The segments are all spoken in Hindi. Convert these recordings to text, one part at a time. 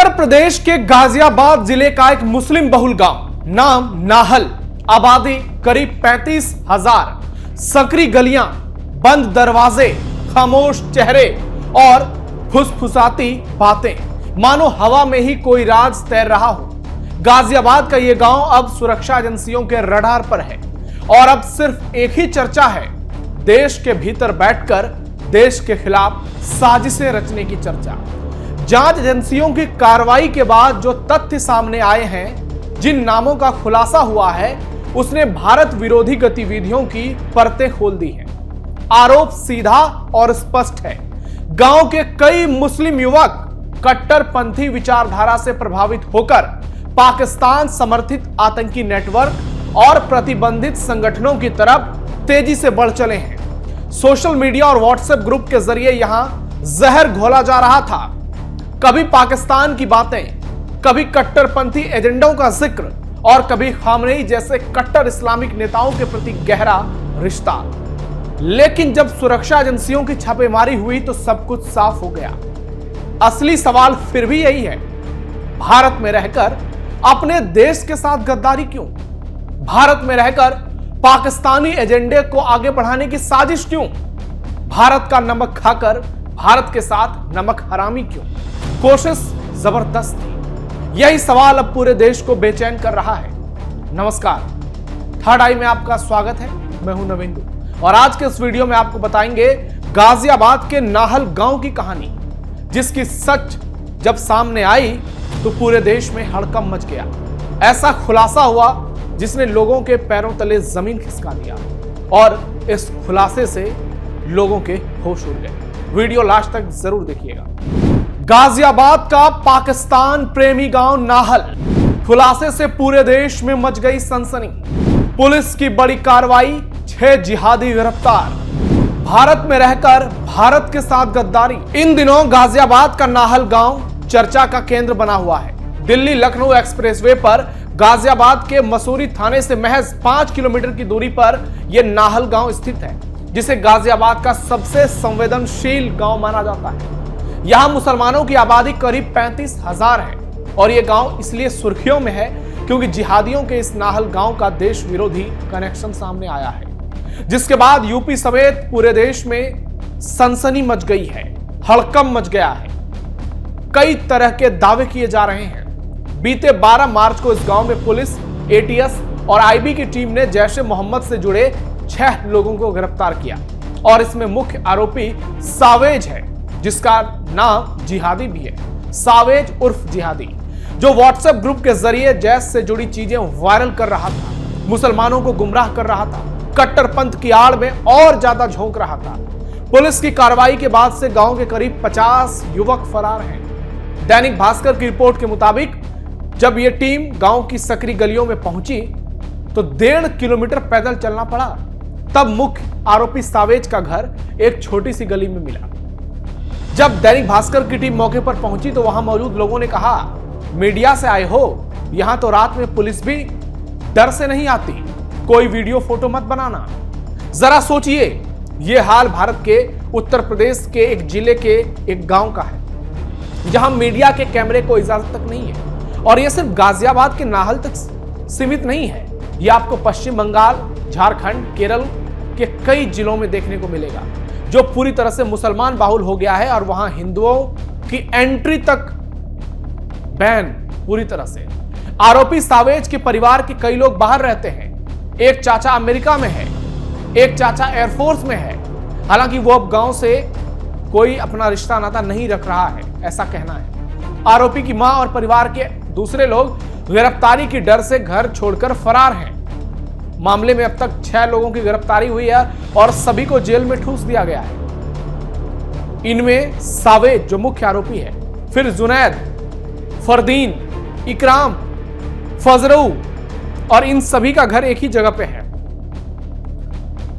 उत्तर प्रदेश के गाजियाबाद जिले का एक मुस्लिम बहुल गांव नाम नाहल, आबादी करीब 35,000, सकरी गलियां, बंद दरवाजे, खामोश चेहरे और फुसफुसाती बातें, मानो हवा में ही कोई राज तैर रहा हो। गाजियाबाद का यह गांव अब सुरक्षा एजेंसियों के रडार पर है और अब सिर्फ एक ही चर्चा है, देश के भीतर बैठकर देश के खिलाफ साजिशें रचने की चर्चा। जांच एजेंसियों की कार्रवाई के बाद जो तथ्य सामने आए हैं, जिन नामों का खुलासा हुआ है, उसने भारत विरोधी गतिविधियों की परतें खोल दी हैं। आरोप सीधा और स्पष्ट है, गांव के कई मुस्लिम युवक कट्टरपंथी विचारधारा से प्रभावित होकर पाकिस्तान समर्थित आतंकी नेटवर्क और प्रतिबंधित संगठनों की तरफ तेजी से बढ़ चले हैं। सोशल मीडिया और व्हाट्सएप ग्रुप के जरिए यहां जहर घोला जा रहा था। कभी पाकिस्तान की बातें, कभी कट्टरपंथी एजेंडों का जिक्र और कभी खामनेई जैसे कट्टर इस्लामिक नेताओं के प्रति गहरा रिश्ता। लेकिन जब सुरक्षा एजेंसियों की छापेमारी हुई तो सब कुछ साफ हो गया। असली सवाल फिर भी यही है, भारत में रहकर अपने देश के साथ गद्दारी क्यों? भारत में रहकर पाकिस्तानी एजेंडे को आगे बढ़ाने की साजिश क्यों? भारत का नमक खाकर भारत के साथ नमक हरामी क्यों? कोशिश जबरदस्त थी। यही सवाल अब पूरे देश को बेचैन कर रहा है। नमस्कार, थर्ड आई में आपका स्वागत है। मैं हूं नविंदु और आज के इस वीडियो में आपको बताएंगे गाजियाबाद के नाहल गांव की कहानी, जिसकी सच जब सामने आई तो पूरे देश में हड़कंप मच गया। ऐसा खुलासा हुआ जिसने लोगों के पैरों तले जमीन खिसका दिया और इस खुलासे से लोगों के होश उड़ गए। वीडियो लास्ट तक जरूर देखिएगा। गाजियाबाद का पाकिस्तान प्रेमी गांव नाहल, खुलासे से पूरे देश में मच गई सनसनी। पुलिस की बड़ी कार्रवाई, 6 जिहादी गिरफ्तार, भारत में रहकर भारत के साथ गद्दारी। इन दिनों गाजियाबाद का नाहल गांव चर्चा का केंद्र बना हुआ है। दिल्ली लखनऊ एक्सप्रेसवे पर गाजियाबाद के मसूरी थाने से महज 5 किलोमीटर की दूरी पर यह नाहल गांव स्थित है, जिसे गाजियाबाद का सबसे संवेदनशील गांव माना जाता है। यहां मुसलमानों की आबादी करीब 35,000 है और यह गांव इसलिए सुर्खियों में है क्योंकि जिहादियों के इस नाहल गांव का देश विरोधी कनेक्शन सामने आया है, जिसके बाद यूपी समेत पूरे देश में सनसनी मच गई है, हड़कंप मच गया है। कई तरह के दावे किए जा रहे हैं। बीते 12 मार्च को इस गांव में पुलिस, एटीएस और आईबी की टीम ने जैश ए मोहम्मद से जुड़े 6 लोगों को गिरफ्तार किया और इसमें मुख्य आरोपी सावेज है, जिसका नाम जिहादी भी है। सावेज उर्फ जिहादी, जो व्हाट्सएप ग्रुप के जरिए जैश से जुड़ी चीजें वायरल कर रहा था, मुसलमानों को गुमराह कर रहा था, कट्टरपंथ की आड़ में और ज्यादा झोंक रहा था। पुलिस की कार्रवाई के बाद से गांव के करीब 50 युवक फरार हैं। दैनिक भास्कर की रिपोर्ट के मुताबिक जब यह टीम गांव की सकरी गलियों में पहुंची तो 1.5 किलोमीटर पैदल चलना पड़ा। तब मुख्य आरोपी सावेज का घर एक छोटी सी गली में मिला। जब दैनिक भास्कर की टीम मौके पर पहुंची तो वहां मौजूद लोगों ने कहा, मीडिया से आए हो, यहां तो रात में पुलिस भी डर से नहीं आती, कोई वीडियो फोटो मत बनाना। जरा सोचिए, यह हाल भारत के उत्तर प्रदेश के एक जिले के एक गांव का है, जहां मीडिया के कैमरे को इजाजत तक नहीं है। और यह सिर्फ गाजियाबाद के नाहल तक सीमित नहीं है, यह आपको पश्चिम बंगाल, झारखंड, केरल के कई जिलों में देखने को मिलेगा, जो पूरी तरह से मुसलमान बाहुल हो गया है और वहां हिंदुओं की एंट्री तक बैन पूरी तरह से। आरोपी सावेज के परिवार के कई लोग बाहर रहते हैं। एक चाचा अमेरिका में है, एक चाचा एयरफोर्स में है। हालांकि वो अब गांव से कोई अपना रिश्ता नाता नहीं रख रहा है, ऐसा कहना है। आरोपी की मां और परिवार के दूसरे लोग गिरफ्तारी की डर से घर छोड़कर फरार हैं। मामले में अब तक 6 लोगों की गिरफ्तारी हुई है और सभी को जेल में ठूस दिया गया है। इनमें सावेज जो मुख्य आरोपी है, फिर जुनैद, फरदीन, इकराम, फजरू और इन सभी का घर एक ही जगह पे है,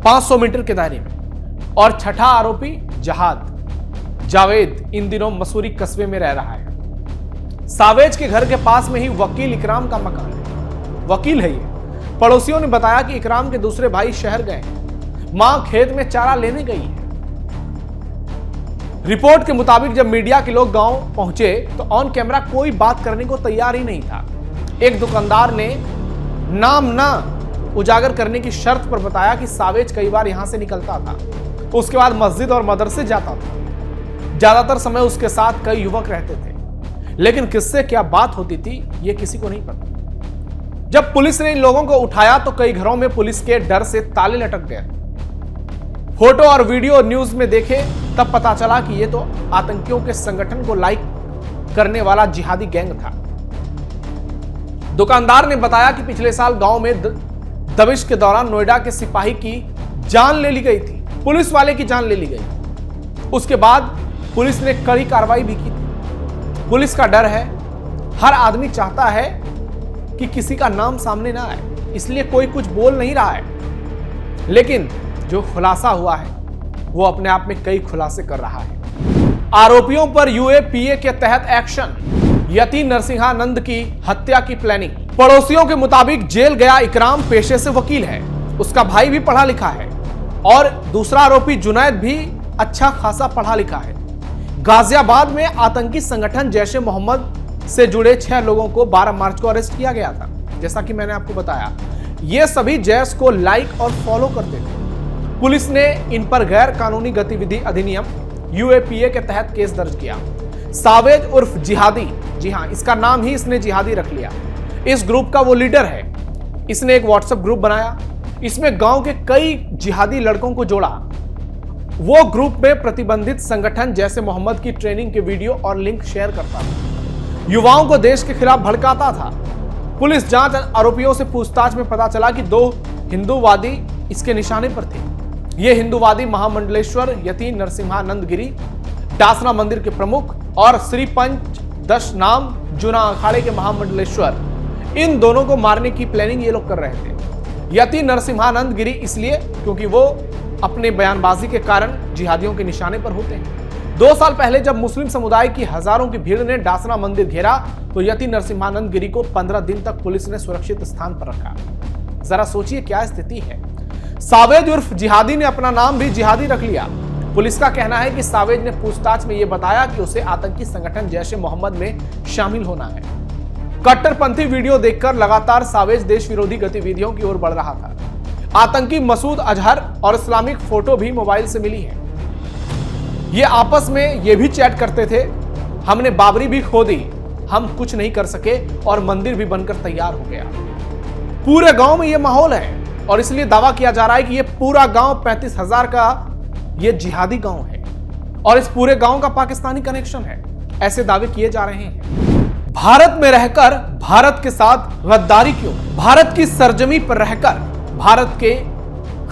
500 मीटर के दायरे में। और छठा आरोपी जहाद, जावेद, इन दिनों मसूरी कस्बे में रह रहा है। सावेज के घर के पास में ही वकील इकराम का मकान है, वकील है ये। पड़ोसियों ने बताया कि इकराम के दूसरे भाई शहर गए, मां खेत में चारा लेने गई है। रिपोर्ट के मुताबिक जब मीडिया के लोग गांव पहुंचे तो ऑन कैमरा कोई बात करने को तैयार ही नहीं था। एक दुकानदार ने नाम ना उजागर करने की शर्त पर बताया कि सावेज कई बार यहां से निकलता था, उसके बाद मस्जिद और मदरसे जाता था। ज्यादातर समय उसके साथ कई युवक रहते थे, लेकिन किससे क्या बात होती थी यह किसी को नहीं पता। जब पुलिस ने इन लोगों को उठाया तो कई घरों में पुलिस के डर से ताले लटक गए। फोटो और वीडियो न्यूज में देखे तब पता चला कि यह तो आतंकियों के संगठन को लाइक करने वाला जिहादी गैंग था। दुकानदार ने बताया कि पिछले साल गांव में दबिश के दौरान नोएडा के सिपाही की जान ले ली गई थी, पुलिस वाले की जान ले ली गई। उसके बाद पुलिस ने कड़ी कार्रवाई भी की थी। पुलिस का डर है, हर आदमी चाहता है कि किसी का नाम सामने ना आए, इसलिए कोई कुछ बोल नहीं रहा है। लेकिन जो खुलासा हुआ है वो अपने आप में कई खुलासे कर रहा है। आरोपियों पर यूएपीए के तहत एक्शन, यति नरसिंहानंद की हत्या की प्लानिंग। पड़ोसियों के मुताबिक जेल गया इकराम पेशे से वकील है, उसका भाई भी पढ़ा लिखा है और दूसरा आरोपी जुनैद भी अच्छा खासा पढ़ा लिखा है। गाजियाबाद में आतंकी संगठन जैश ए मोहम्मद से जुड़े 6 लोगों को 12 मार्च को अरेस्ट किया गया था। जैसा कि मैंने आपको बताया, ये सभी जैश को लाइक और फॉलो करते थे। पुलिस ने इन पर गैर कानूनी गतिविधि अधिनियम यूएपीए के तहत केस दर्ज किया। सावेज उर्फ जिहादी, जी हां, इसका नाम ही इसने जिहादी रख लिया। इस ग्रुप का वो लीडर है। इसने एक व्हाट्सएप ग्रुप बनाया, इसमें गांव के कई जिहादी लड़कों को जोड़ा। वो ग्रुप में प्रतिबंधित संगठन जैसे मोहम्मद की ट्रेनिंग के वीडियो और लिंक शेयर करता था, युवाओं को देश के खिलाफ भड़काता था। पुलिस जांच आरोपियों से पूछताछ में पता चला कि 2 हिंदूवादी इसके निशाने पर थे। ये हिंदूवादी महामंडलेश्वर यति नरसिंहानंद गिरी, डासना मंदिर के प्रमुख और श्री पंच दश नाम जुना अखाड़े के महामंडलेश्वर, इन दोनों को मारने की प्लानिंग ये लोग कर रहे थे। यति नरसिंहानंद गिरी इसलिए क्योंकि वो अपने बयानबाजी के कारण जिहादियों के निशाने पर होते हैं। 2 साल पहले जब मुस्लिम समुदाय की हजारों की भीड़ ने डासना मंदिर घेरा तो यति नरसिंहानंद गिरी को 15 दिन तक पुलिस ने सुरक्षित स्थान पर रखा। जरा सोचिए क्या स्थिति है। सावेज उर्फ जिहादी ने अपना नाम भी जिहादी रख लिया। पुलिस का कहना है कि सावेज ने पूछताछ में यह बताया कि उसे आतंकी संगठन जैश ए मोहम्मद में शामिल होना है। कट्टरपंथी वीडियो देखकर लगातार सावेज देश विरोधी गतिविधियों की ओर बढ़ रहा था। आतंकी मसूद अजहर और इस्लामिक फोटो भी मोबाइल से मिली है। ये आपस में ये भी चैट करते थे, हमने बाबरी भी खो दी, हम कुछ नहीं कर सके और मंदिर भी बनकर तैयार हो गया। पूरे गांव में ये माहौल है और इसलिए दावा किया जा रहा है कि ये पूरा गांव 35,000 का ये जिहादी गांव है और इस पूरे गांव का पाकिस्तानी कनेक्शन है, ऐसे दावे किए जा रहे हैं। भारत में रहकर भारत के साथ गद्दारी क्यों? भारत की सरजमी पर रहकर भारत के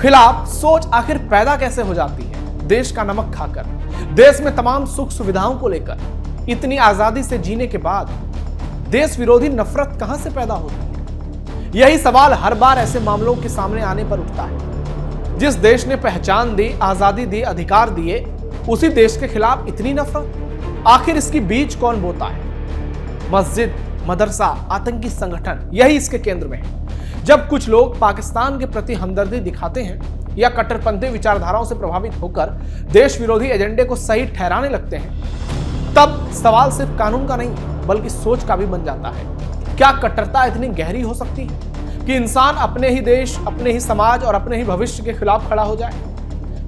खिलाफ सोच आखिर पैदा कैसे हो जाती है? देश का नमक खाकर, देश में तमाम सुख सुविधाओं को लेकर, इतनी आजादी से जीने के बाद देश विरोधी नफरत कहां से पैदा होती है? यही सवाल हर बार ऐसे मामलों के सामने आने पर उठता है। जिस देश ने पहचान दी, आजादी दी, अधिकार दिए, उसी देश के खिलाफ इतनी नफरत, आखिर इसकी बीज कौन बोता है? मस्जिद, मदरसा, आतंकी संगठन, यही इसके केंद्र में है। जब कुछ लोग पाकिस्तान के प्रति हमदर्दी दिखाते हैं या कट्टरपंथी विचारधाराओं से प्रभावित होकर देश विरोधी एजेंडे को सही ठहराने लगते हैं, तब सवाल सिर्फ कानून का नहीं बल्कि सोच का भी बन जाता है। क्या कट्टरता इतनी गहरी हो सकती है कि इंसान अपने ही देश, अपने ही समाज और अपने ही भविष्य के खिलाफ खड़ा हो जाए?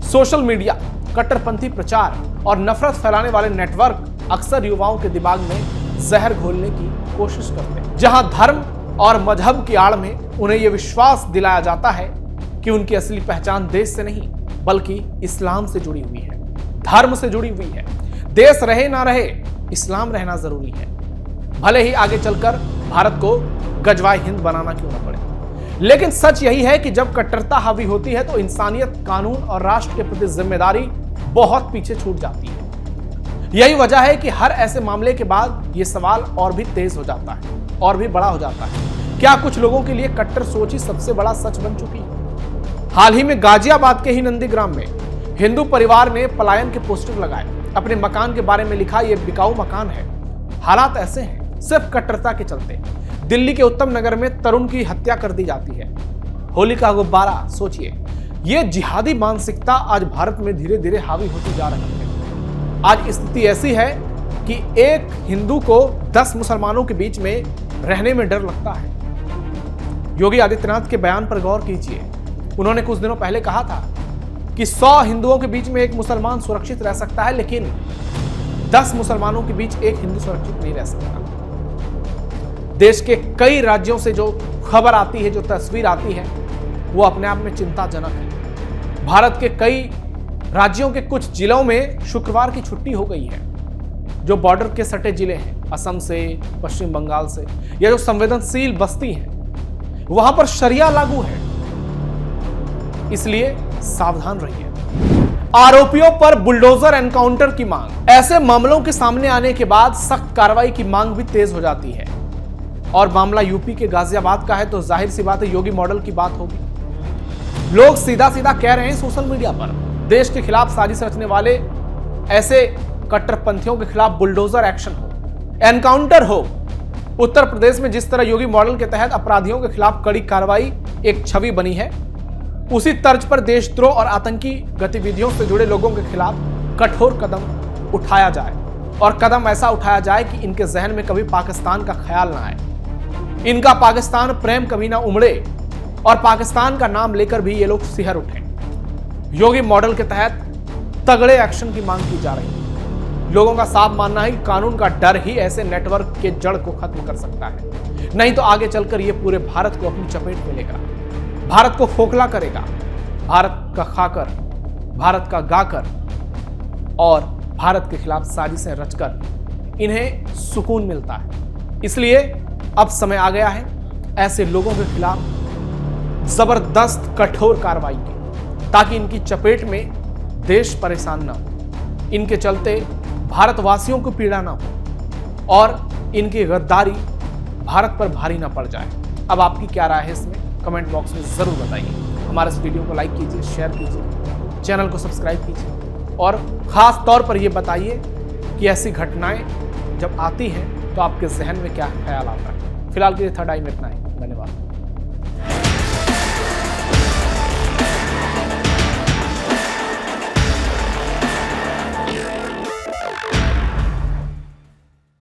सोशल मीडिया, कट्टरपंथी प्रचार और नफरत फैलाने वाले नेटवर्क अक्सर युवाओं के दिमाग में जहर घोलने की कोशिश करते हैं। जहां धर्म और मजहब की आड़ में उन्हें यह विश्वास दिलाया जाता है कि उनकी असली पहचान देश से नहीं बल्कि इस्लाम से जुड़ी हुई है, धर्म से जुड़ी हुई है। देश रहे ना रहे, इस्लाम रहना जरूरी है, भले ही आगे चलकर भारत को गजवाए हिंद बनाना क्यों न पड़े। लेकिन सच यही है कि जब कट्टरता हावी होती है तो इंसानियत, कानून और राष्ट्र के प्रति जिम्मेदारी बहुत पीछे छूट जाती है। यही वजह है कि हर ऐसे मामले के बाद यह सवाल और भी तेज हो जाता है और भी बड़ा हो जाता है। क्या कुछ लोगों के लिए कट्टर सोच ही सबसे बड़ा सच बन चुकी है? हाल ही में गाजियाबाद के ही नंदीग्राम में हिंदू परिवार ने पलायन के पोस्टर लगाए, अपने मकान के बारे में लिखा यह बिकाऊ मकान है। हालात ऐसे हैं सिर्फ कट्टरता के चलते। दिल्ली के उत्तम नगर में तरुण की हत्या कर दी जाती है। होली का गुब्बारा, सोचिए, यह जिहादी मानसिकता आज भारत में धीरे धीरे हावी होती जा रही है। आज स्थिति ऐसी है कि एक हिंदू को 10 मुसलमानों के बीच में रहने में डर लगता है। योगी आदित्यनाथ के बयान पर गौर कीजिए। उन्होंने कुछ दिनों पहले कहा था कि 100 हिंदुओं के बीच में एक मुसलमान सुरक्षित रह सकता है, लेकिन 10 मुसलमानों के बीच एक हिंदू सुरक्षित नहीं रह सकता। देश के कई राज्यों से जो खबर आती है, जो तस्वीर आती है, वो अपने आप में चिंताजनक है। भारत के कई राज्यों के कुछ जिलों में शुक्रवार की छुट्टी हो गई है। जो बॉर्डर के सटे जिले हैं, असम से, पश्चिम बंगाल से, या जो संवेदनशील बस्ती है, वहां पर शरिया लागू है। इसलिए सावधान रहिए। आरोपियों पर बुलडोजर एनकाउंटर की मांग। ऐसे मामलों के सामने आने के बाद सख्त कार्रवाई की मांग भी तेज हो जाती है। और मामला यूपी के गाजियाबाद का है तो जाहिर सी बात है योगी मॉडल की बात होगी। लोग सीधा सीधा कह रहे हैं सोशल मीडिया पर, देश के खिलाफ साजिश रचने वाले ऐसे कट्टरपंथियों के खिलाफ बुलडोजर एक्शन हो, एनकाउंटर हो। उत्तर प्रदेश में जिस तरह योगी मॉडल के तहत अपराधियों के खिलाफ कड़ी कार्रवाई एक छवि बनी है, उसी तर्ज पर देशद्रोह और आतंकी गतिविधियों से जुड़े लोगों के खिलाफ कठोर कदम उठाया जाए। और कदम ऐसा उठाया जाए कि इनके जहन में कभी पाकिस्तान का ख्याल ना आए, इनका पाकिस्तान प्रेम कभी ना उमड़े और पाकिस्तान का नाम लेकर भी ये लोग सिहर उठे। योगी मॉडल के तहत तगड़े एक्शन की मांग की जा रही है। लोगों का साफ मानना है कि कानून का डर ही ऐसे नेटवर्क के जड़ को खत्म कर सकता है, नहीं तो आगे चलकर ये पूरे भारत को अपनी चपेट में लेगा, भारत को खोखला करेगा, भारत का खाकर, भारत का गाकर और भारत के खिलाफ साजिशें रचकर इन्हें सुकून मिलता है। इसलिए अब समय आ गया है ऐसे लोगों के खिलाफ जबरदस्त कठोर कार्रवाई की, ताकि इनकी चपेट में देश परेशान ना हो, इनके चलते भारतवासियों को पीड़ा ना हो और इनकी गद्दारी भारत पर भारी ना पड़ जाए। अब आपकी क्या राय है इसमें कमेंट बॉक्स में जरूर बताइए। हमारे इस वीडियो को लाइक कीजिए, शेयर कीजिए, चैनल को सब्सक्राइब कीजिए और खास तौर पर यह बताइए कि ऐसी घटनाएं जब आती हैं तो आपके जहन में क्या ख्याल आता है। फिलहाल के लिए थर्ड आई में इतना ही। धन्यवाद।